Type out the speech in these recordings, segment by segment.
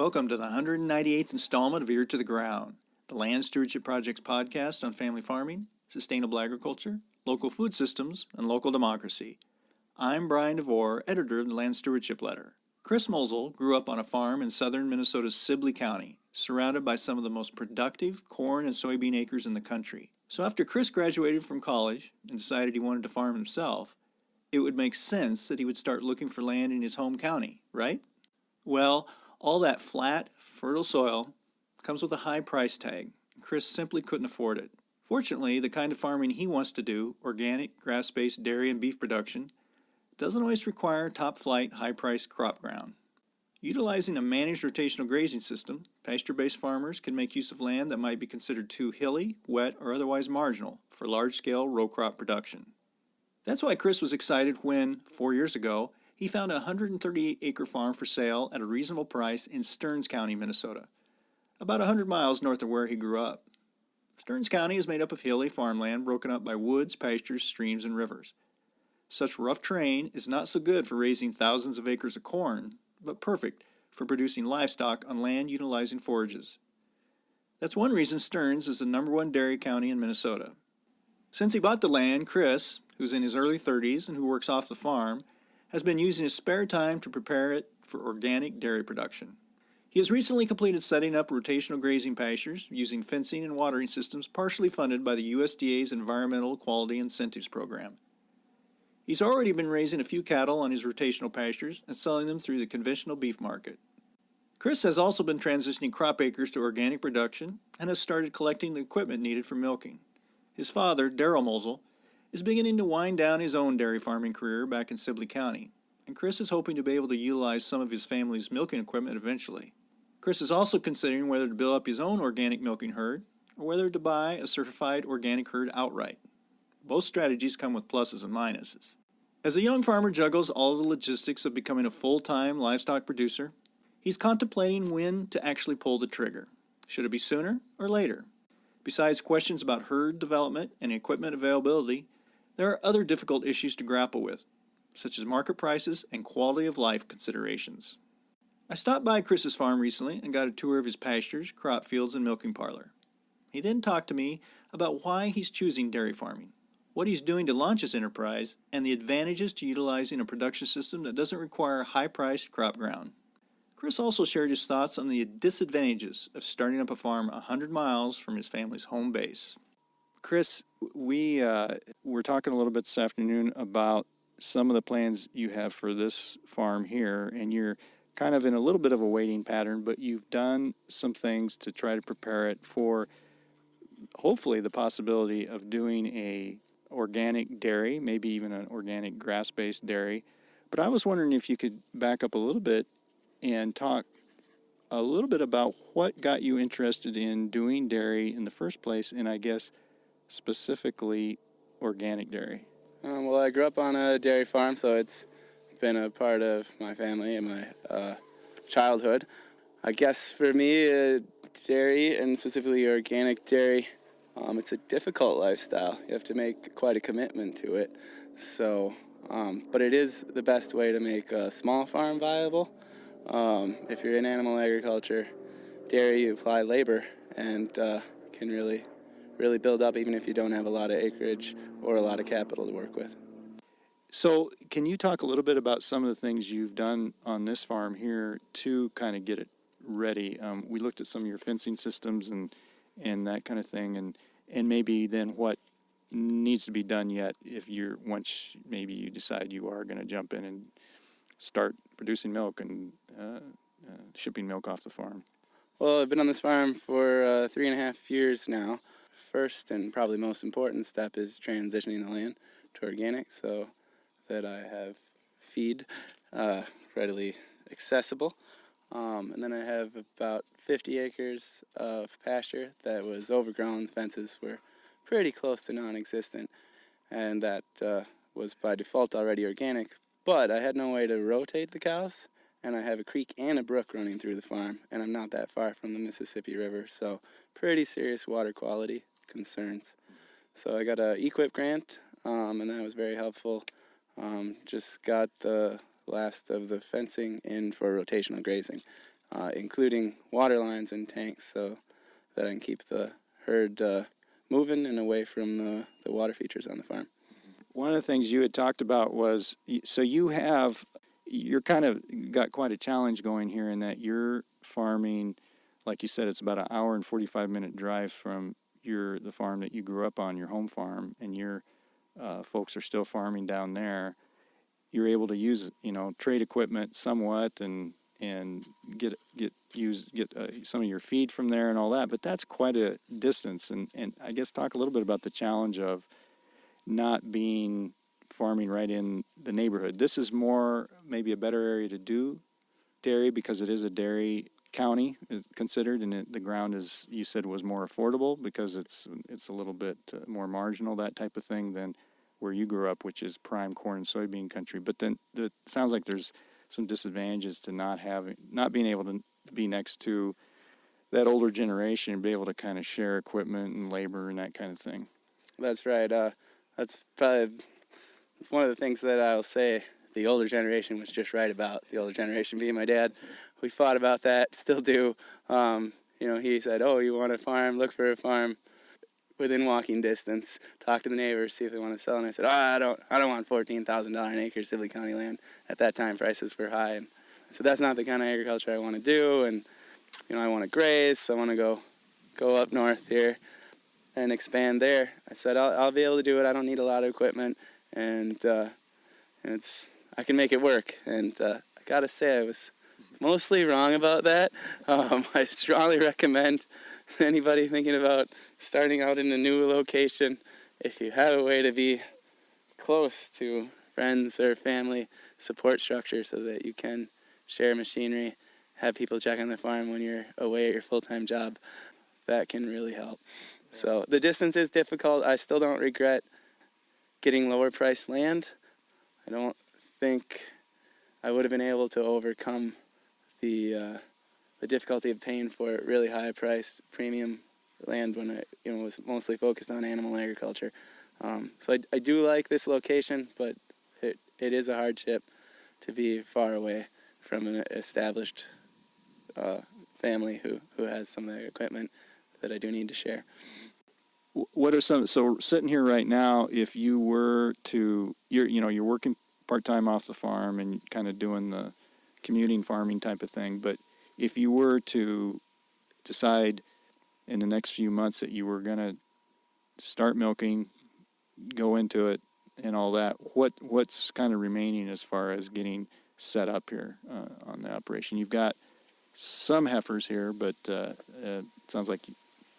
Welcome to the 198th installment of Ear to the Ground, the Land Stewardship Project's podcast on family farming, sustainable agriculture, local food systems, and local democracy. I'm Brian DeVore, editor of the Land Stewardship Letter. Chris Mosel grew up on a farm in southern Minnesota's Sibley County, surrounded by some of the most productive corn and soybean acres in the country. So after Chris graduated from college and decided he wanted to farm himself, it would make sense that he would start looking for land in his home county, right? Well, all that flat, fertile soil comes with a high price tag. Chris simply couldn't afford it. Fortunately, the kind of farming he wants to do, organic, grass-based dairy and beef production, doesn't always require top-flight, high-priced crop ground. Utilizing a managed rotational grazing system, pasture-based farmers can make use of land that might be considered too hilly, wet, or otherwise marginal for large-scale row crop production. That's why Chris was excited when, 4 years ago, he found a 138-acre farm for sale at a reasonable price in Stearns County, Minnesota, about 100 miles north of where he grew up. Stearns County is made up of hilly farmland broken up by woods, pastures, streams, and rivers. Such rough terrain is not so good for raising thousands of acres of corn, but perfect for producing livestock on land utilizing forages. That's one reason Stearns is the #1 dairy county in Minnesota. Since he bought the land, Chris, who's in his early 30s and who works off the farm, has been using his spare time to prepare it for organic dairy production. He has recently completed setting up rotational grazing pastures using fencing and watering systems partially funded by the USDA's Environmental Quality Incentives Program. He's already been raising a few cattle on his rotational pastures and selling them through the conventional beef market. Chris has also been transitioning crop acres to organic production and has started collecting the equipment needed for milking. His father, Darrell Mosel, is beginning to wind down his own dairy farming career back in Sibley County, and Chris is hoping to be able to utilize some of his family's milking equipment eventually. Chris is also considering whether to build up his own organic milking herd or whether to buy a certified organic herd outright. Both strategies come with pluses and minuses. As a young farmer juggles all the logistics of becoming a full-time livestock producer, he's contemplating when to actually pull the trigger. Should it be sooner or later? Besides questions about herd development and equipment availability, there are other difficult issues to grapple with, such as market prices and quality of life considerations. I stopped by Chris's farm recently and got a tour of his pastures, crop fields, and milking parlor. He then talked to me about why he's choosing dairy farming, what he's doing to launch his enterprise, and the advantages to utilizing a production system that doesn't require high-priced crop ground. Chris also shared his thoughts on the disadvantages of starting up a farm 100 miles from his family's home base. Chris, we were talking a little bit this afternoon about some of the plans you have for this farm here, and you're kind of in a little bit of a waiting pattern, but you've done some things to try to prepare it for hopefully the possibility of doing a organic dairy, maybe even an organic grass-based dairy. But I was wondering if you could back up a little bit and talk a little bit about what got you interested in doing dairy in the first place, and I guess specifically organic dairy. Well, I grew up on a dairy farm, so it's been a part of my family and my childhood. I guess for me, dairy, and specifically organic dairy, it's a difficult lifestyle. You have to make quite a commitment to it. So, but it is the best way to make a small farm viable. If you're in animal agriculture, dairy, you apply labor and can really build up even if you don't have a lot of acreage or a lot of capital to work with. So can you talk a little bit about some of the things you've done on this farm here to kind of get it ready? We looked at some of your fencing systems and that kind of thing, and maybe then what needs to be done yet once maybe you decide you are going to jump in and start producing milk and shipping milk off the farm. Well, I've been on this farm for 3.5 years now. First and probably most important step is transitioning the land to organic so that I have feed readily accessible. And then I have about 50 acres of pasture that was overgrown. The fences were pretty close to non-existent, and that was by default already organic. But I had no way to rotate the cows, and I have a creek and a brook running through the farm, and I'm not that far from the Mississippi River, so pretty serious water quality concerns. So I got a EQIP grant, and that was very helpful. Just got the last of the fencing in for rotational grazing. including water lines and tanks, so that I can keep the herd moving and away from the water features on the farm. One of the things you had talked about was, so you're kind of got quite a challenge going here in that you're farming, like you said, it's about an hour and 45-minute drive from the farm that you grew up on, your home farm, and your folks are still farming down there. You're able to use, trade equipment somewhat and get some of your feed from there and all that, but that's quite a distance. And I guess talk a little bit about the challenge of not being farming right in the neighborhood. This is more maybe a better area to do dairy because it is a dairy county is considered, and the ground, is you said, was more affordable because it's a little bit more marginal, that type of thing, than where you grew up, which is prime corn and soybean country. But then it sounds like there's some disadvantages to not being able to be next to that older generation and be able to kind of share equipment and labor and that kind of thing. That's right. That's one of the things that I'll say the older generation was just right about. The older generation being my dad. We fought about that, still do. He said, "Oh, you want a farm? Look for a farm within walking distance. Talk to the neighbors, see if they want to sell." And I said, I don't want $14,000 an acre Sibley County land. At that time, prices were high, and I said, that's not the kind of agriculture I want to do. And I want to graze, so I want to go up north here and expand there. I said, I'll be able to do it. I don't need a lot of equipment, and I can make it work. And I gotta say, I was mostly wrong about that. I strongly recommend anybody thinking about starting out in a new location, if you have a way to be close to friends or family support structure so that you can share machinery, have people check on the farm when you're away at your full-time job, that can really help. So the distance is difficult. I still don't regret getting lower priced land. I don't think I would have been able to overcome the difficulty of paying for really high priced premium land when I was mostly focused on animal agriculture. So I do like this location, but it is a hardship to be far away from an established family who has some of the equipment that I do need to share. What are so sitting here right now, if you were to, you're working part-time off the farm and kind of doing the commuting farming type of thing, but if you were to decide in the next few months that you were going to start milking, go into it and all that, what's kind of remaining as far as getting set up here on the operation? You've got some heifers here, but it sounds like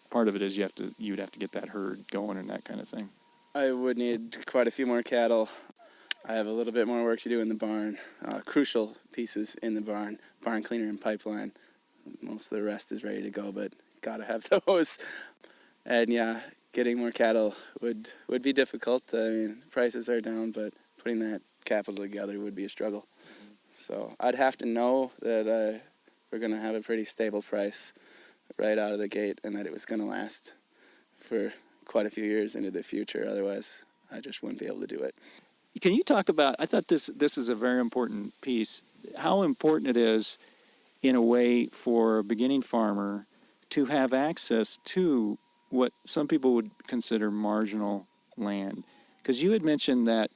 part of it is you'd have to get that herd going and that kind of thing. I would need quite a few more cattle. I have a little bit more work to do in the barn. Crucial pieces in the barn cleaner and pipeline. Most of the rest is ready to go, but gotta have those. And yeah, getting more cattle would be difficult. I mean, prices are down, but putting that capital together would be a struggle. So I'd have to know that we're going to have a pretty stable price right out of the gate and that it was going to last for quite a few years into the future. Otherwise, I just wouldn't be able to do it. Can you talk about, I thought this is a very important piece, how important it is in a way for a beginning farmer to have access to what some people would consider marginal land. Because you had mentioned that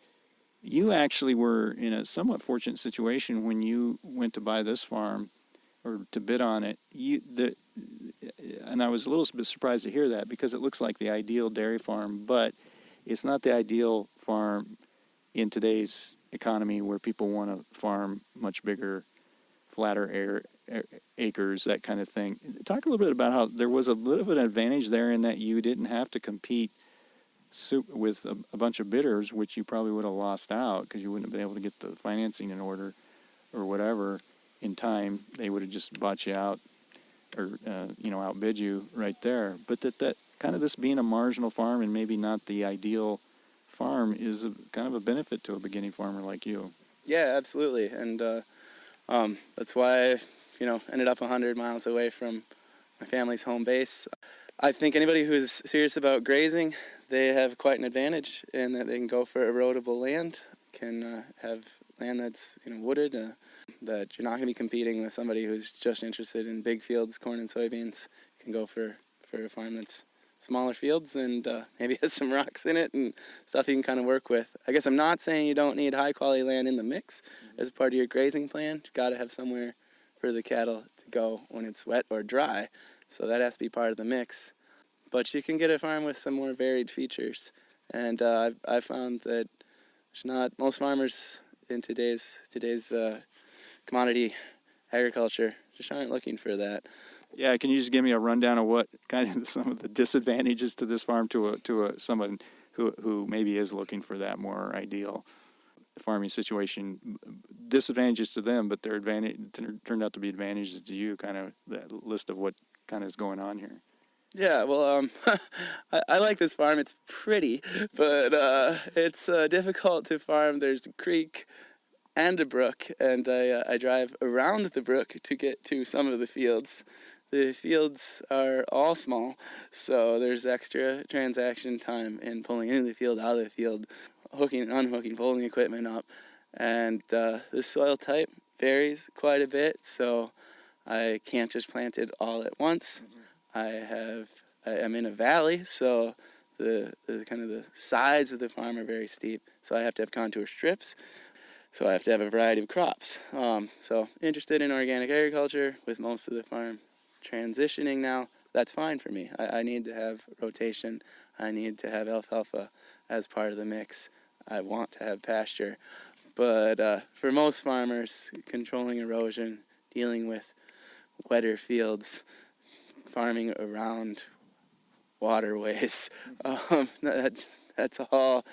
you actually were in a somewhat fortunate situation when you went to buy this farm or to bid on it. And I was a little bit surprised to hear that because it looks like the ideal dairy farm, but it's not the ideal farm in today's economy where people want to farm much bigger, flatter acres, that kind of thing. Talk a little bit about how there was a little bit of an advantage there in that you didn't have to compete with a bunch of bidders, which you probably would have lost out because you wouldn't have been able to get the financing in order or whatever in time. They would have just bought you out or, outbid you right there. But that kind of this being a marginal farm and maybe not the ideal farm is kind of a benefit to a beginning farmer like you. Yeah, absolutely. And that's why I, ended up 100 miles away from my family's home base. I think anybody who's serious about grazing, they have quite an advantage in that they can go for erodible land, can have land that's wooded. that you're not going to be competing with somebody who's just interested in big fields, corn and soybeans. You can go for a farm that's smaller fields and maybe has some rocks in it and stuff you can kind of work with. I guess I'm not saying you don't need high quality land in the mix as part of your grazing plan. You got to have somewhere for the cattle to go when it's wet or dry, so that has to be part of the mix. But you can get a farm with some more varied features, and I've found that there's not most farmers in today's commodity agriculture just aren't looking for that. Yeah, can you just give me a rundown of what kind of some of the disadvantages to this farm to someone who maybe is looking for that more ideal farming situation? Disadvantages to them, but their advantage turned out to be advantages to you. Kind of that list of what kind of is going on here. Yeah, well, I like this farm. It's pretty, but it's difficult to farm. There's a creek and a brook, and I drive around the brook to get to some of the fields. The fields are all small, so there's extra transaction time in pulling into the field, out of the field, hooking and unhooking, pulling the equipment up. And the soil type varies quite a bit, so I can't just plant it all at once. I'm in a valley, so the kind of the sides of the farm are very steep, so I have to have contour strips. So I have to have a variety of crops. So interested in organic agriculture with most of the farm transitioning now, that's fine for me. I need to have rotation. I need to have alfalfa as part of the mix. I want to have pasture. But for most farmers, controlling erosion, dealing with wetter fields, farming around waterways, that's all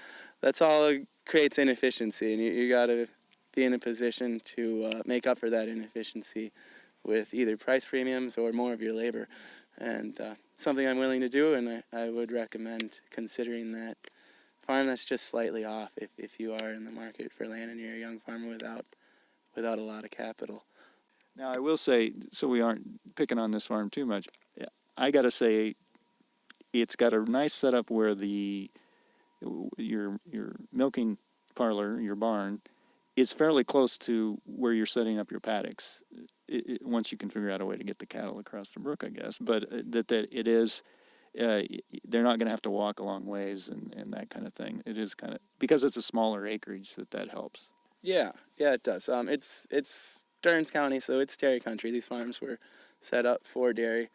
creates inefficiency, and you got to be in a position to make up for that inefficiency with either price premiums or more of your labor. And something I'm willing to do, and I would recommend considering that farm that's just slightly off if you are in the market for land and you're a young farmer without a lot of capital. Now, I will say, so we aren't picking on this farm too much, I got to say, it's got a nice setup where your milking parlor, your barn, is fairly close to where you're setting up your paddocks. Once you can figure out a way to get the cattle across the brook, I guess. But that it is, they're not going to have to walk a long ways and that kind of thing. It is kind of, because it's a smaller acreage, that helps. Yeah, it does. It's Stearns County, so it's dairy country. These farms were set up for dairy.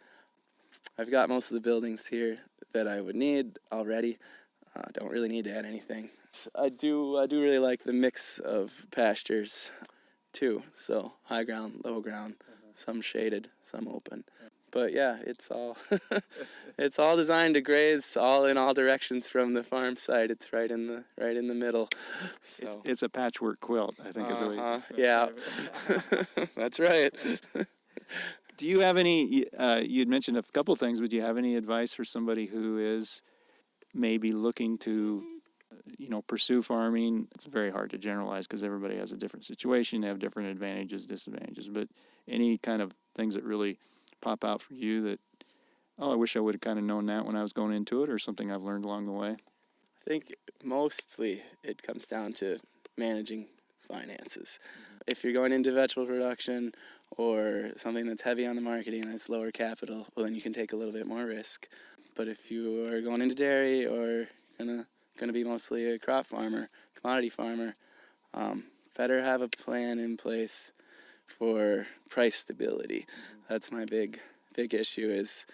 I've got most of the buildings here that I would need already. Don't really need to add anything. I do really like the mix of pastures too. So high ground, low ground, some shaded, some open. But yeah, it's all it's all designed to graze all in all directions from the farm site. It's right in the middle. So. It's a patchwork quilt, I think is the way. Yeah, that's right. Do you have any? You'd mentioned a couple of things, but do you have any advice for somebody who is maybe looking to, pursue farming? It's very hard to generalize because everybody has a different situation, they have different advantages, disadvantages. But any kind of things that really pop out for you that, I wish I would have kind of known that when I was going into it, or something I've learned along the way? I think mostly it comes down to managing finances. If you're going into vegetable production or something that's heavy on the marketing that's lower capital, well, then you can take a little bit more risk. But if you are going into dairy or gonna be mostly a crop farmer, commodity farmer, better have a plan in place for price stability. That's my big issue is,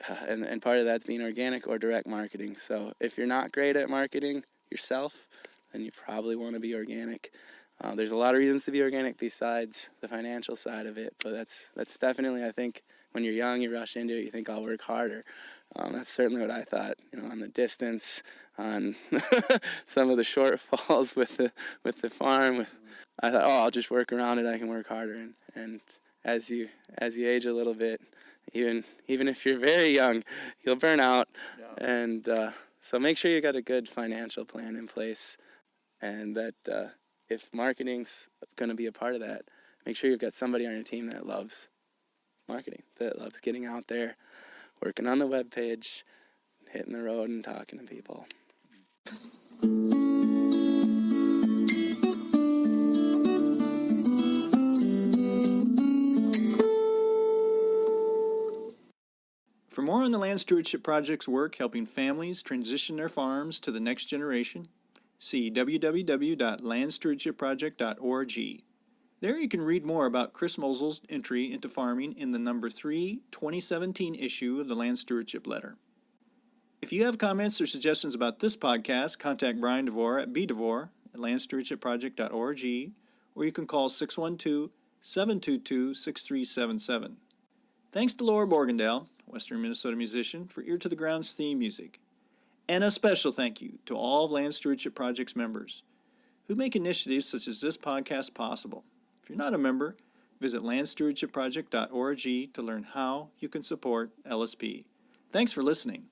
and part of that's being organic or direct marketing. So if you're not great at marketing yourself, then you probably want to be organic. There's a lot of reasons to be organic besides the financial side of it, but that's definitely, I think, when you're young, you rush into it, you think I'll work harder. That's certainly what I thought, on the distance, on some of the shortfalls with the farm. I thought, I'll just work around it, I can work harder. And as you age a little bit, even if you're very young, you'll burn out. Yeah. And so make sure you got a good financial plan in place, and that if marketing's going to be a part of that, make sure you've got somebody on your team that loves marketing, that loves getting out there, working on the web page, hitting the road and talking to people. more on the Land Stewardship Project's work helping families transition their farms to the next generation, see www.landstewardshipproject.org. There you can read more about Chris Mosel's entry into farming in the number 3, 2017 issue of the Land Stewardship Letter. If you have comments or suggestions about this podcast, contact Brian DeVore at bdevore@landstewardshipproject.org, or you can call 612-722-6377. Thanks to Laura Borgendale, Western Minnesota musician, for Ear to the Ground's theme music. And a special thank you to all of Land Stewardship Project's members who make initiatives such as this podcast possible. If you're not a member, visit landstewardshipproject.org to learn how you can support LSP. Thanks for listening.